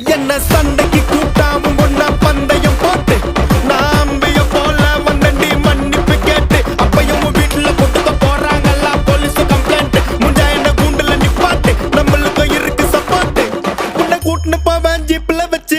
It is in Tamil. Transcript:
என்ன சண்டைக்கு கூட்டாவும் ஒன்னா பந்தயம் போட்டு நான் அம்பைய போல வந்தண்டி மன்னிப்பு கேட்டு அப்பையும் வீட்டுல கொட்டுக்க போறாங்கல்ல போலீஸ் கம்ப்ளைண்ட் முஞ்சா என்ன கூண்டுல நிப்பாட்டு நம்மளுக்கும் இருக்கு சப்போர்ட் உன்னை கூட்டுன்னு போவேன் ஜீப்ல வச்சு